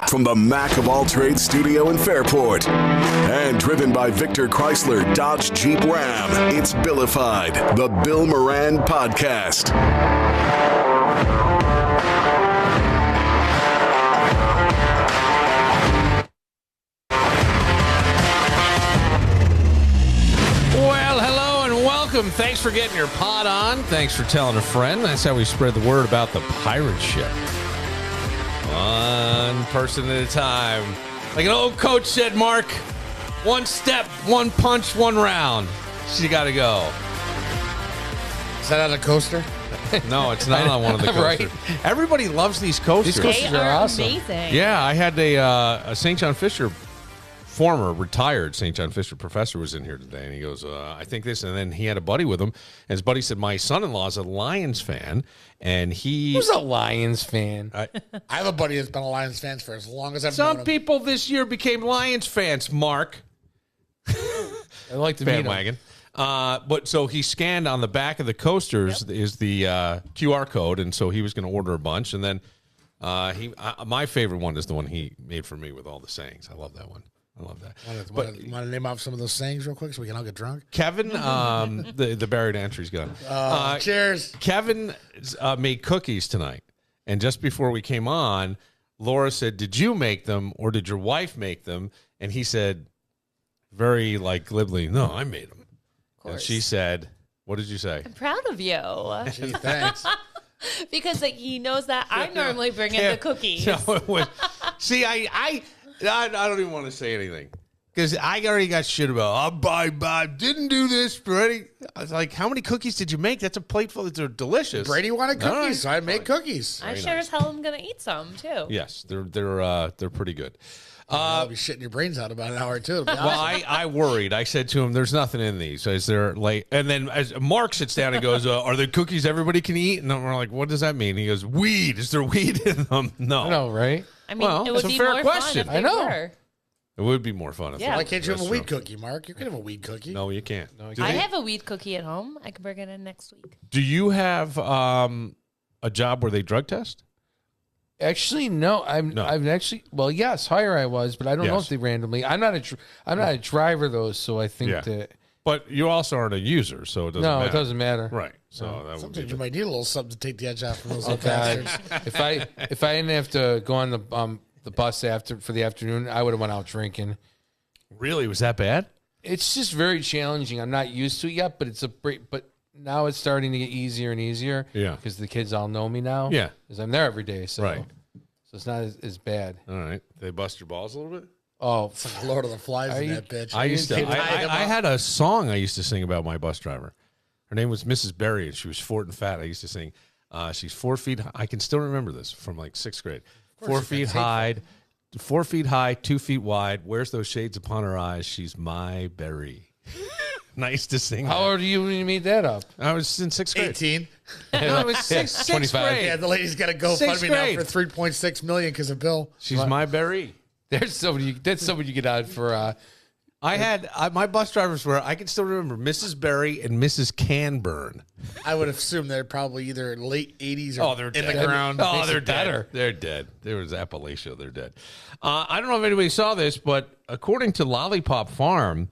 From the Mac of All Trades studio in Fairport. And driven by Victor Chrysler Dodge Jeep Ram, it's Billified, the Bill Moran Podcast. Well, hello and welcome. Thanks for getting your pod on. Thanks for telling a friend. That's how we spread the word about the pirate ship. One person at a time. Like an old coach said, Mark, one step, one punch, one round. She got to go. Is that on a coaster? No, it's not on one of the coasters. Right. Everybody loves these coasters. These coasters They are are awesome. amazing. Yeah, I had a St. John Fisher, former retired St. John Fisher professor was in here today, and he goes, I think this, and then he had a buddy with him, and his buddy said, my son-in-law is a Lions fan, and he... Who's a Lions fan? I have a buddy that's been a Lions fan for as long as I've known Some him. people this year became Lions fans, Mark. I like to meet him. Bandwagon. But so he scanned on the back of the coasters is the QR code, and so he was going to order a bunch, and then my favorite one is the one he made for me with all the sayings. I love that one. I love that. Want to name off some of those sayings real quick so we can all get drunk? Kevin, the buried entry's gone. Cheers. Kevin made cookies tonight, and just before we came on, Laura said, "Did you make them, or did your wife make them?" And he said, very glibly, "No, I made them." And she said, "What did you say?" I'm proud of you. Gee, thanks. Because he knows that I normally bring in the cookies. No, it was, see, I don't even want to say anything because I already got shit about. I didn't do this for any. I was like, how many cookies did you make? That's a plate full. They're delicious. Brady wanted cookies, All right, so I made fine. cookies. I sure as hell am going to eat some, too. Yes, they're pretty good. I'll be shitting your brains out about an hour or two. Well, I worried. I said to him, "There's nothing in these." So is there And then as Mark sits down and goes, "Are there cookies everybody can eat?" And we're like, "What does that mean?" He goes, "Weed. Is there weed in them?" No. I know, right? I mean, Well, it it's would a be fair more question. fun if I know. they were. It would be more fun. If Yeah. Why can't you have a that's weed true. cookie, Mark? You can have a weed cookie. No, you can't. No, Do I they- have a weed cookie at home. I can bring it in next week. Do you have a job where they drug test? Actually, no. I've actually. Well, yes, higher I was, but I don't know Yes. if they randomly. I'm not a driver though, so I think Yeah. that But you also aren't a user, so it doesn't no, matter. it doesn't matter. Right. So that would be Sometimes you might need a little something to take the edge off from those Oh little God! bastards. if I didn't have to go on the bus for the afternoon, I would have went out drinking. Really? Was that bad? It's just very challenging. I'm not used to it yet, but it's a break. But now it's starting to get easier and easier. Yeah. because the kids all know me now. Yeah. because I'm there every day. So Right. So it's not as bad. All right. They bust your balls a little bit? Oh, Lord of the Flies Are in you- that bitch. I used to. Can't tie them I up. had a song I used to sing about my bus driver. Her name was Mrs. Berry, and she was short and fat. I used to sing. She's 4 feet. I can still remember this from like 6th grade. 4 feet high, 4 feet high, 2 feet wide. Wears those shades upon her eyes. She's my berry. Nice to sing. how that. old are you when you made that up? I was in 6th grade. 18. No, it was sixth 25. grade. Yeah, the lady's got to go Sixth fund me now grade. for $3.6 million because of Bill. She's my berry. There's somebody. That's somebody you get out for. I had my bus drivers were. I can still remember Mrs. Berry and Mrs. Canburn. I would assume they're probably either late 80s or Oh, they're in dead. the ground. Oh, Makes they're it better. dead. They're dead. There was Appalachia. They're dead. I don't know if anybody saw this, but according to Lollipop Farm,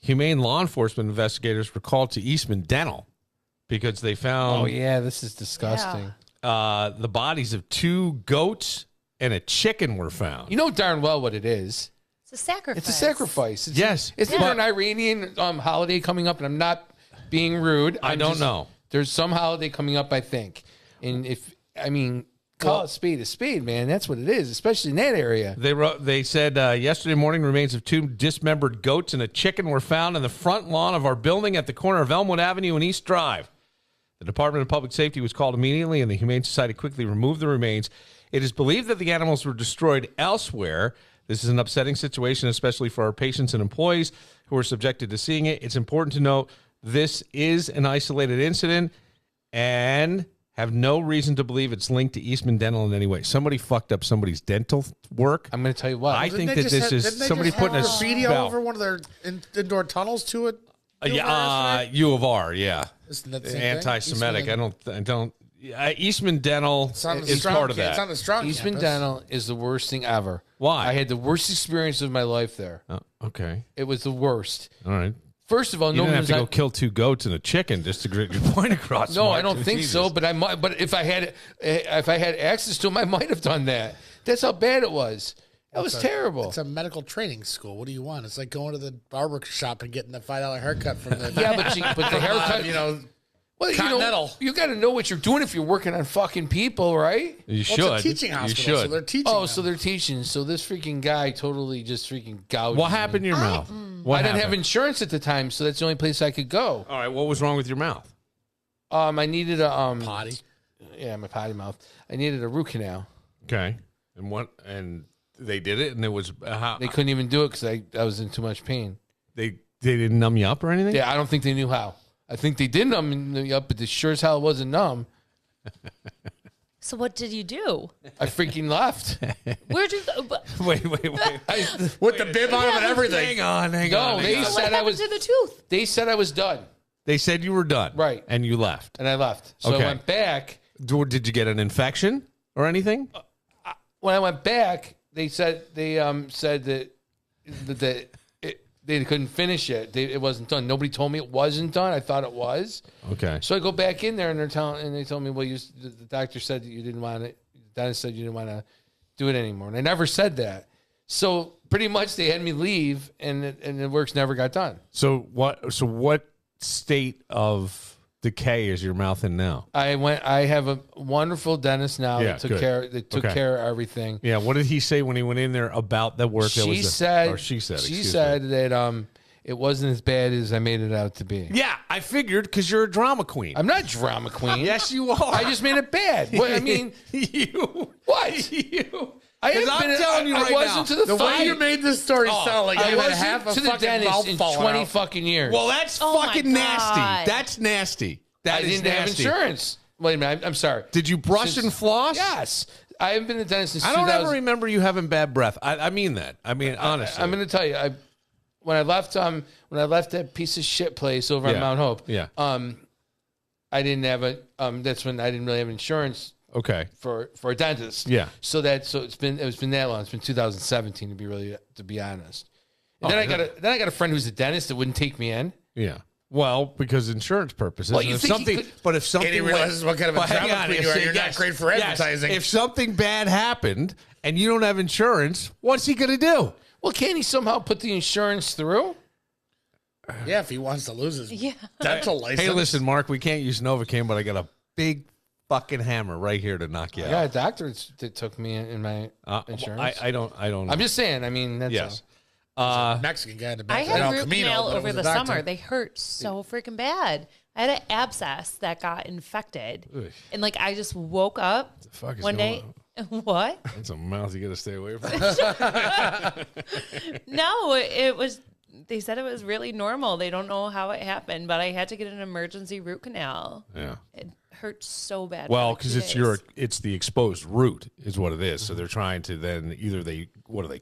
humane law enforcement investigators were called to Eastman Dental because they Oh found yeah, this is disgusting. the bodies of 2 goats and a chicken were found. You know darn well what it is. It's a sacrifice. It's a sacrifice. It's, Yes. Isn't there an Iranian holiday coming up? And I'm not being rude. I I'm don't just- know. There's some holiday coming up, I think. And call it a spade, man. That's what it is, especially in that area. They said yesterday morning remains of 2 dismembered goats and a chicken were found in the front lawn of our building at the corner of Elmwood Avenue and East Drive. The Department of Public Safety was called immediately, and the Humane Society quickly removed the remains. It is believed that the animals were destroyed elsewhere. This is an upsetting situation, especially for our patients and employees who are subjected to seeing it. It's important to note this is an isolated incident and have no reason to believe it's linked to Eastman Dental in any way. Somebody fucked up somebody's dental work. I'm going to tell you what. I think that this is somebody putting a graffiti spell. over one of their indoor tunnels to it. U of R, yeah. Isn't that the same thing? Anti-Semitic. Eastman- I don't. Eastman Dental It's on the is strong part of It's that. on the strong Eastman campus. Dental is the worst thing ever. Why? I had the worst experience of my life there. Oh, okay. It was the worst. All right. First of all, You no didn't one have was to go on- kill 2 goats and a chicken just to get your point across. No, Mark. I don't think Jesus. so. But I might. But if I had access to them, I might have done that. That's how bad it was. That was terrible. It's a medical training school. What do you want? It's like going to the barber shop and getting the $5 haircut from the Yeah, but the haircut, well, Continental. you got to know what you're doing if you're working on fucking people, right? You Well, should. it's a teaching You hospital, so should. they're teaching. Oh, them. so they're teaching. So this freaking guy totally just freaking gouged. What me. happened in your mouth? What I didn't have happened? insurance at the time, so that's the only place I could go. All right. What was wrong with your mouth? I needed a potty. Yeah, my potty mouth. I needed a root canal. Okay. And what? And they did it, and it was how They couldn't even do it because I was in too much pain. they didn't numb you up or anything. Yeah, I don't think they knew how. I think they did numb me up, but they sure as hell wasn't numb. So what did you do? I freaking left. Where'd you? Wait. With the bib on and everything. Hang on. No, they What said I happened was. to the tooth? They said I was done, They said you were done. Right. And you left. and I left. So Okay. I went back. Did you get an infection or anything? When I went back, they said that they couldn't finish it. It wasn't done. Nobody told me it wasn't done. I thought it was. Okay. So I go back in there, and they told me, well, the doctor said that you didn't want it. The dentist said you didn't want to do it anymore, and I never said that. So pretty much they had me leave, and the works never got done. So what state of decay is your mouth in now? I have a wonderful dentist now Yeah, that took good. care. That took Okay. care of everything. Yeah. What did he say when he went in there about the work? She said that it wasn't as bad as I made it out to be. Yeah, I figured because you're a drama queen. I'm not drama queen. Yes, you are. I just made it bad. What, I mean, you. what? You. I 'Cause haven't I'm been- telling you I right wasn't now, to the The way fight. you made this story sound like I you had wasn't half a to the fucking dentist mouth in falling 20 out. fucking years. Well, that's Oh my fucking nasty. God. That's nasty. That I is didn't have nasty. insurance. Wait a minute. I'm sorry. Did you brush and floss? Yes. I haven't been to the dentist since I don't 2000. ever remember you having bad breath. I mean that. I mean, honestly. I'm going to tell you. When I left that piece of shit place over on Yeah. Mount Hope. Yeah. I didn't have a. That's when I didn't really have insurance Okay. for a dentist. Yeah. So it's been that long. It's been 2017 to be honest. And then I got a friend who's a dentist that wouldn't take me in. Yeah. Well, because insurance purposes. Well, And you if think he something, could- but if something And he realizes what kind of a hang drama on, queen if- you are. You're not great for advertising. If something bad happened and you don't have insurance, what's he going to do? Well, can't he somehow put the insurance through? Yeah, if he wants to lose his Yeah. dental license. Hey, listen, Mark, we can't use Novocaine, but I got a big fucking hammer right here to knock you I got a out. doctor that took me in my insurance. I don't. I'm just saying. I mean, that's Yes. Mexican guy in the I back. had El a root Camino, canal but it over was the a doctor. summer. They hurt so freaking bad. I had an abscess that got infected, and like I just woke up fuck is one day. What? That's a mouth you got to stay away from. No, it was. They said it was really normal. They don't know how it happened, but I had to get an emergency root canal. Yeah. It hurt so bad. for Well, like because 2 days. it's the exposed root is what it is. So they're trying to then either they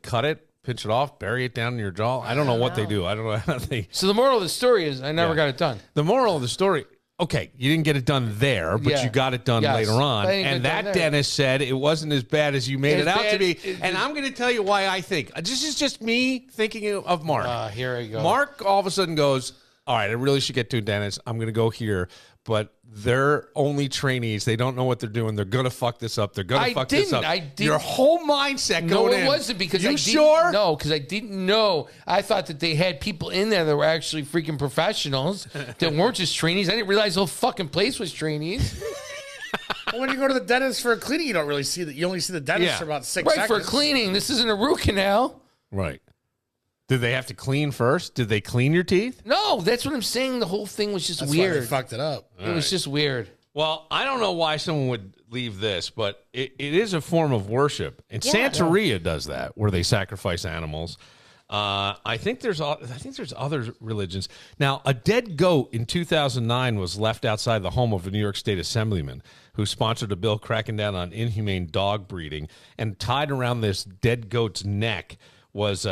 cut it, pinch it off, bury it down in your jaw. I don't know what they do. I don't know how they. So the moral of the story is I never Yeah. got it done. The moral of the story. Okay, you didn't get it done there, but Yeah. you got it done Yes. later on. But I didn't And get it that done there. dentist said it wasn't as bad as you made As it out to bad- be. it- And I'm going to tell you why I think. This is just me thinking of Mark. Here I go. Mark all of a sudden goes, all right, I really should get to a dentist. I'm going to go here. But they're only trainees. They don't know what they're doing. They're going to fuck this up. They're going to fuck this up. I didn't. Your whole mindset No, going it in. wasn't because you I didn't. sure? No, because I didn't know. I thought that they had people in there that were actually freaking professionals that weren't just trainees. I didn't realize the whole fucking place was trainees. Well, when you go to the dentist for a cleaning, you don't really see that. You only see the dentist Yeah. for about 6 Right, seconds. for cleaning. This isn't a root canal. Right. Did they have to clean first? Did they clean your teeth? No, that's what I'm saying. The whole thing was just That's why they weird. fucked it up. It was just weird. Well, I don't know why someone would leave this, but it is a form of worship, and Santeria does that, where they sacrifice animals. I think there's other religions. Now, a dead goat in 2009 was left outside the home of a New York State assemblyman who sponsored a bill cracking down on inhumane dog breeding, and tied around this dead goat's neck was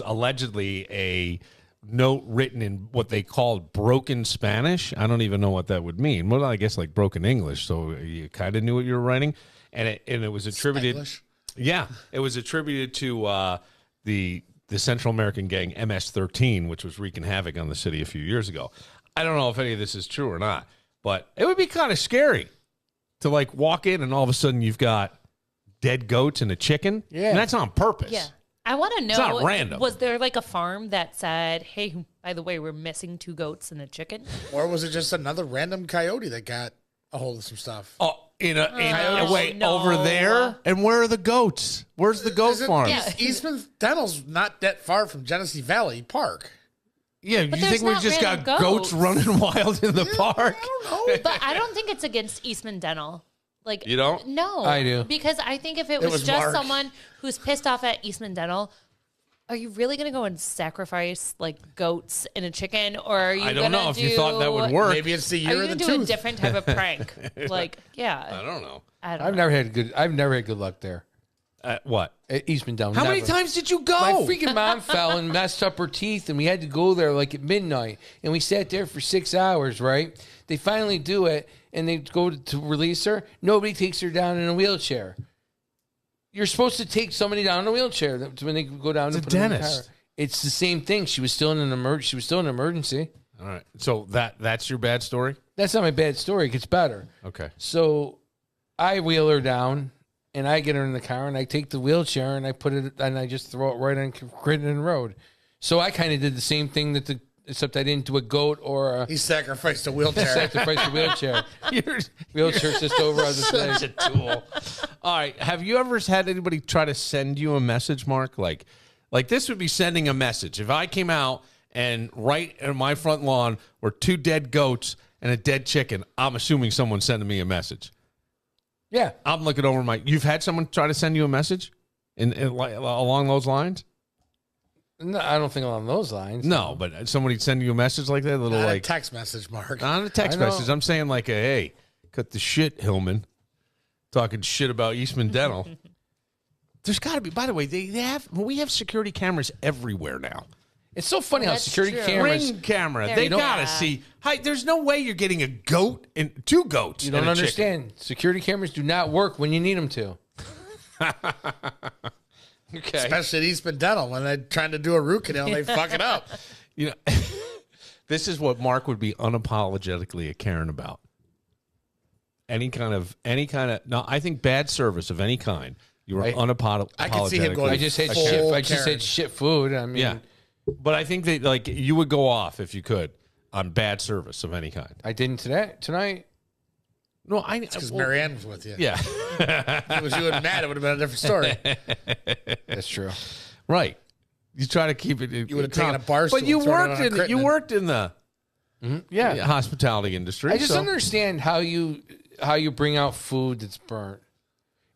allegedly a note written in what they called broken Spanish. I don't even know what that would mean. Well, I guess like broken English. So you kind of knew what you were writing, and it was attributed. Spanglish? Yeah, it was attributed to the Central American gang MS-13, which was wreaking havoc on the city a few years ago. I don't know if any of this is true or not, but it would be kind of scary to like walk in and all of a sudden you've got dead goats and a chicken. Yeah. And that's on purpose. Yeah. I want to know, It's not random. Was there like a farm that said, hey, by the way, we're missing 2 goats and a chicken? Or was it just another random coyote that got a hold of some stuff? Oh, in a wait, no. over there? And where are the goats? Where's the goat farm? Yeah. Eastman Dental's not that far from Genesee Valley Park. Yeah, you But think there's we not just got random goats goats. running wild in the park? I don't know. But I don't think it's against Eastman Dental. Like, You don't? No. I do. Because I think if it was was just Mark. someone who's pissed off at Eastman Dental, are you really going to go and sacrifice like goats and a chicken? Or are you I don't gonna know if you thought that would work. Maybe it's the Are year you of going the to do a tooth. different type of prank? Like, yeah. I don't know. I don't I've know. never had good luck there. What? At Eastman Down. How many never. times did you go? My freaking mom fell and messed up her teeth, and we had to go there like at midnight. And we sat there for 6 hours, right? They finally do it, and they go to release her. Nobody takes her down in a wheelchair. You're supposed to take somebody down in a wheelchair when they go down It's to a put them in the dentist. car. It's the same thing. She was still in an She was still in an emergency. All right. So that's your bad story? That's not my bad story. It gets better. Okay. So I wheel her down, and I get her in the car, and I take the wheelchair, and I put it, and I just throw it right on Crittenden Road. So I kind of did the same thing except I didn't do a goat or a He sacrificed a wheelchair. sacrifice a wheelchair. You're Wheelchair's just over on the such thing. a tool. All right. Have you ever had anybody try to send you a message, Mark? Like this would be sending a message. If I came out and right in my front lawn were 2 dead goats and a dead chicken, I'm assuming someone's sending me a message. Yeah. I'm looking over you've had someone try to send you a message along those lines? No, I don't think along those lines. No, but somebody send you a message like that, a little Not like a text message, Mark. not a text I know. message. I'm saying like hey, cut the shit, Hillman. Talking shit about Eastman Dental. There's got to be. By the way, we have security cameras everywhere now. It's so funny how That's security true. cameras. Ring camera. There They you go. gotta Yeah. see. Hi, there's no way you're getting a goat and 2 goats. You don't and a chicken. understand. Security cameras do not work when you need them to. Okay. Especially at Eastman Dental when they're trying to do a root canal and they fuck it up. You know, this is what Mark would be unapologetically a Karen about. Any kind of no, I think bad service of any kind. You are unapologetically. I can see him going, I just had Full shit. I just Karen. had shit food. I mean, Yeah, but I think that like you would go off if you could on bad service of any kind. I didn't tonight. No, I Because Marianne was with you. yeah, If it was you and Matt, it would have been a different story. That's true. right. You try to keep it. You would have taken a bar stool but you and thrown it worked on in Crittenden. the hospitality industry. I just so- understand how you bring out food that's burnt.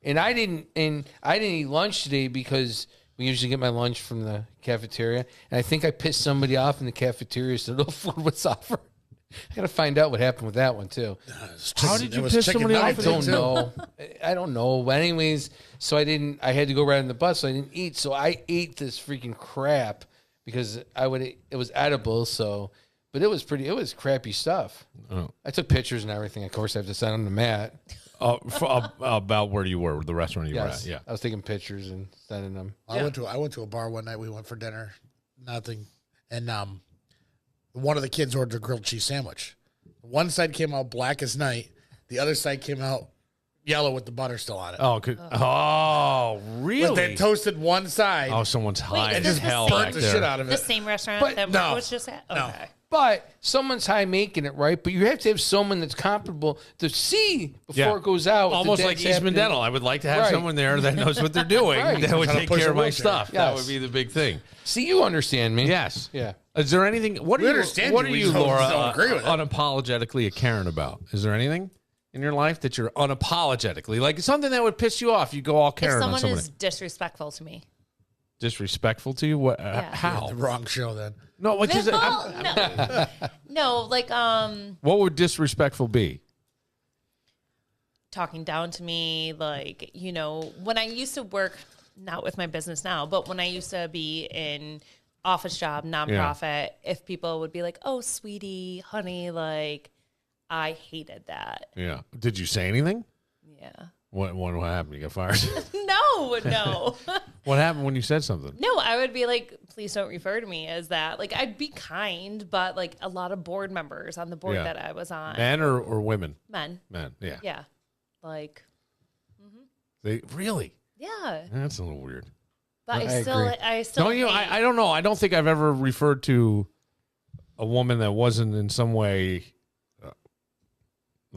And I didn't eat lunch today because we usually get my lunch from the cafeteria. And I think I pissed somebody off in the cafeteria so no food was offered. I gotta find out what happened with that one too. How did It you was piss chicken somebody nugget off? I don't too. know. I don't know. But anyways, so I had to go right on the bus, so I didn't eat. So I ate this freaking crap because it was edible, so but it was crappy stuff. Oh. I took pictures and everything. Of course I have to send them to Matt. About where you were, the restaurant you were Yes. at. Yeah. I was taking pictures and sending them. I went to a bar one night. We went for dinner. Nothing. And one of the kids ordered a grilled cheese sandwich. One side came out black as night. The other side came out yellow with the butter still on it. Oh, oh, really? But they toasted one side Oh, someone's high is as this the hell same- back burnt the there. shit out of The it. same restaurant But that no. Mark was just at? No. Okay. But someone's high making it, right? But you have to have someone that's comparable to see before it goes out. Almost that like that's Eastman happening. Dental. I would like to have Right. someone there that knows what they're doing. Right. That would Trying to take push care a of my wheelchair. stuff. That Yes. would be the big thing. See, you understand me. Yes. Yeah. Is there anything? What We are you? understand What you, are we you, just Laura? don't agree with it. Unapologetically a Karen about? Is there anything in your life that you're unapologetically like something that would piss you off? You go all If Karen on someone somebody. is disrespectful to me. Disrespectful to you? What? Yeah. How? The wrong show then. No. Which is Well, no. No, like what would disrespectful be? talking down to me, like, when I used to work, not with my business now, but when I used to be in office job, nonprofit, if people would be like, "Oh, sweetie, honey," like I hated that. Yeah. Did you say anything? Yeah. What happened? You got fired? No. What happened when you said something? No, I would be like, please don't refer to me as that. Like, I'd be kind, but like a lot of board members on the board Yeah. that I was on. Men or women? Men. Men, yeah. Yeah. Like, They really? yeah. That's a little weird. But I I still Don't you? hate- I don't know. I don't think I've ever referred to a woman that wasn't in some way.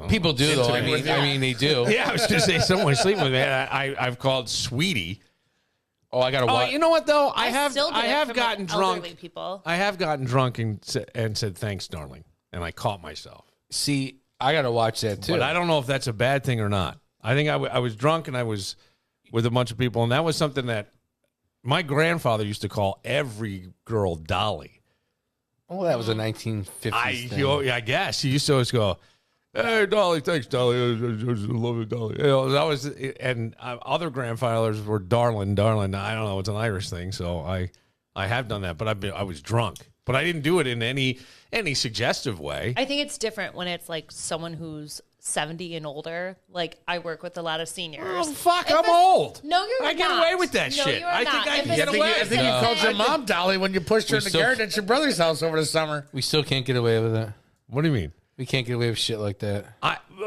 People do though. I mean, they do. Yeah, I was going to say someone sleeping with me. I've called sweetie. Oh, I gotta Oh, watch. you know what though? I still do it have for, like, gotten elderly drunk. people. I have gotten drunk and said thanks, darling, and I caught myself. See, I gotta watch that too. But I don't know if that's a bad thing or not. I think I was drunk and I was with a bunch of people, and that was something that my grandfather used to call every girl Dolly. Oh, that was a 1950s thing. I guess he used to always go, "Hey, Dolly, thanks, Dolly. I love you, Dolly." You know, that was, and other grandfathers were darling. I don't know, it's an Irish thing, so I have done that, but I was drunk, but I didn't do it in any suggestive way. I think it's different when it's like someone who's 70 and older. Like, I work with a lot of seniors. Oh, fuck, If I'm it's- old. No, you're not. I get away with that No, shit. you are I think not. I If can it's get away I with think you that. called your mom Dolly when you pushed her in the still- garden at your brother's house over the summer. We still can't get away with it. What do you mean? We can't get away with shit like that.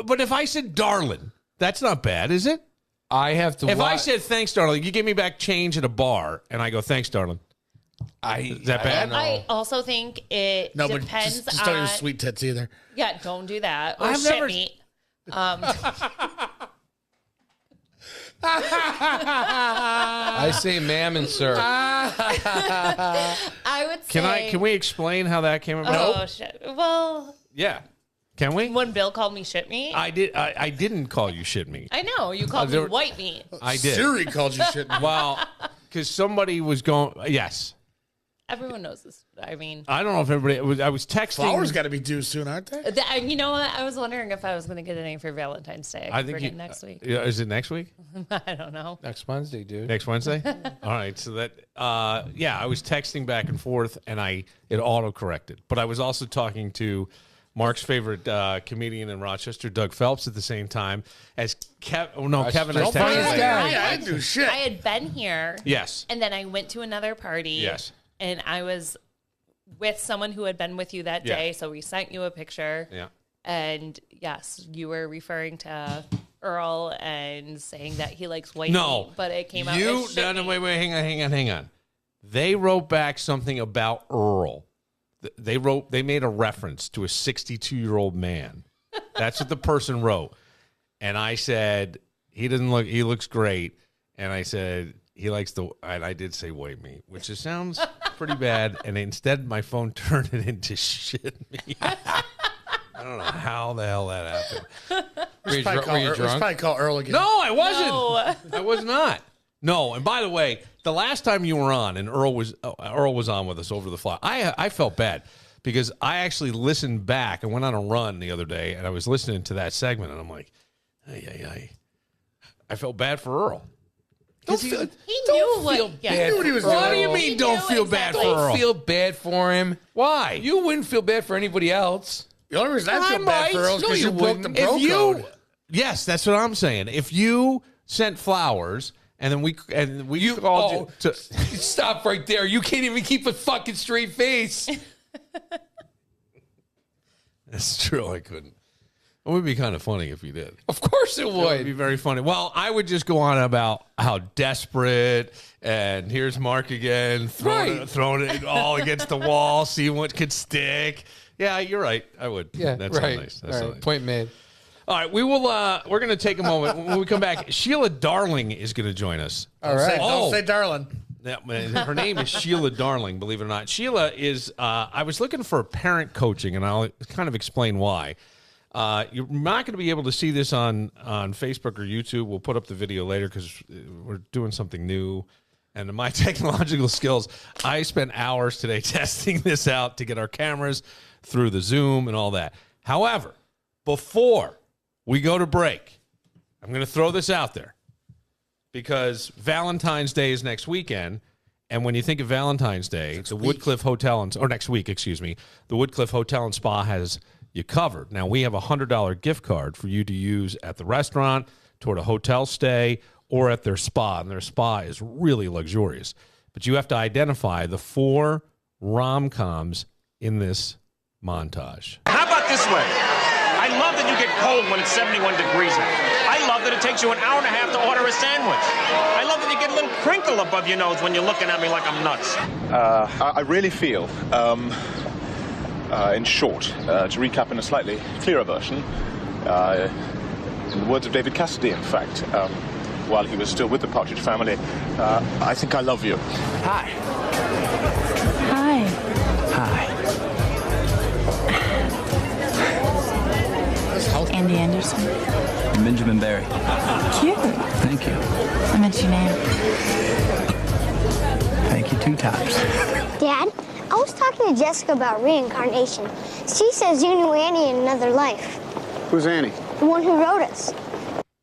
But if I said darling, that's not bad, is it? I have to. If I said thanks, darling, you give me back change at a bar, and I go thanks, darling. Is that bad? I also think it No, but depends just don't on. use sweet tits either. Yeah, don't do that. Or I've shit never- meat. I say ma'am and sir. I would say. Can we explain how that came about? Oh shit. Well, Yeah. Can we? when Bill called me shit meat, I did. I didn't call you shit meat. I know you called there- me white meat. I did. Siri called you shit. Well, because somebody was going. Yes. Everyone knows this. I mean, I don't know if everybody. I was texting. Flowers got to be due soon, aren't they? you know what? I was wondering if I was going to get any for Valentine's Day. I think Bring you, it next week. Yeah, is it next week? I don't know. Next Wednesday, dude. Next Wednesday? All right. So that, yeah, I was texting back and forth and it auto corrected. But I was also talking to Mark's favorite comedian in Rochester, Doug Phelps, at the same time as Kevin. Oh, no, Kevin. I was Don't texting find this later. guy. Yeah, I didn't do shit. I had been here. Yes. And then I went to another party. Yes. And I was with someone who had been with you that Yeah. day. So we sent you a picture. Yeah. And yes, you were referring to Earl and saying that he likes white No. meat, but it came out as shit No, meat. wait, hang on. They wrote back something about Earl. They made a reference to a 62-year-old man. That's what the person wrote. And I said, he looks great. And I said, and I did say white meat, which just sounds pretty bad. And instead, my phone turned it into shit meat. I don't know how the hell that happened. Were you Probably drunk? let's probably call Earl again. No, I wasn't. No. I was not. No, and by the way, the last time you were on and Earl was on with us over the fly, I felt bad because I actually listened back. I went on a run the other day and I was listening to that segment and I'm like, I felt bad for Earl. He knew what. Yeah. bad what he was for doing. What do you Earl. mean He don't knew feel bad for exactly. Earl? Don't feel bad for him. Why? You wouldn't feel bad for anybody else. The only reason I I feel bad for might. Earl is No, because you you broke the wouldn't. bro code. Yes, that's what I'm saying. If you sent flowers and then we called you to, Stop right there. You can't even keep a fucking straight face. that's true. I couldn't. It would be kind of funny if you did. Of course it It would be would. very funny. Well, I would just go on about how desperate, and here's Mark again, throwing it all against the wall, see what could stick. Yeah, you're right. I would. Yeah, That's right. nice. That's All so right. nice. Point made. All right, we will. We're going to take a moment when we come back. Sheila Darling is going to join us. All right. Don't say darling. Her name is Sheila Darling, believe it or not. Sheila is, I was looking for parent coaching, and I'll kind of explain why. You're not going to be able to see this on Facebook or YouTube. We'll put up the video later because we're doing something new. And my technological skills, I spent hours today testing this out to get our cameras through the Zoom and all that. However, before we go to break, I'm going to throw this out there because Valentine's Day is next weekend, And when you think of Valentine's Day, the Woodcliff Hotel, or next week, excuse me, the Woodcliff Hotel and Spa has you covered. Now, we have a $100 gift card for you to use at the restaurant, toward a hotel stay, or at their spa. And their spa is really luxurious. But you have to identify the 4 rom-coms in this montage. How about this way? I love that you get cold when it's 71 degrees out. I love that it takes you an hour and a half to order a sandwich. I love that you get a little crinkle above your nose when you're looking at me like I'm nuts. I really feel, in short, to recap in a slightly clearer version, in the words of David Cassidy, in fact, while he was still with the Partridge Family, I think I love you. Hi. Hi. Hi. Andy Anderson. Benjamin Barry. Cute. Thank you. I meant your name. Thank you 2 times. Dad, I was talking to Jessica about reincarnation. She says you knew Annie in another life. Who's Annie? The one who wrote us.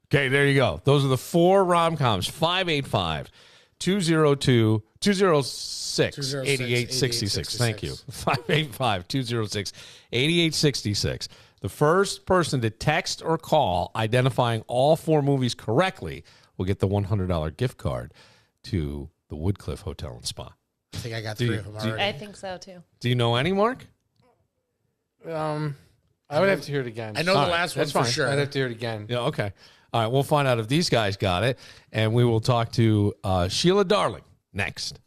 Okay, there you go. Those are the 4 rom-coms. 585-202-206-8866. Thank you. 585-206-8866. The first person to text or call identifying all 4 movies correctly will get the $100 gift card to the Woodcliff Hotel and Spa. I think I got 3 of them already. I think so too. Do you know any, Mark? I would have to hear it again. I know the last one for sure. I'd have to hear it again. Yeah, okay. All right, we'll find out if these guys got it, and we will talk to Sheila Darling next.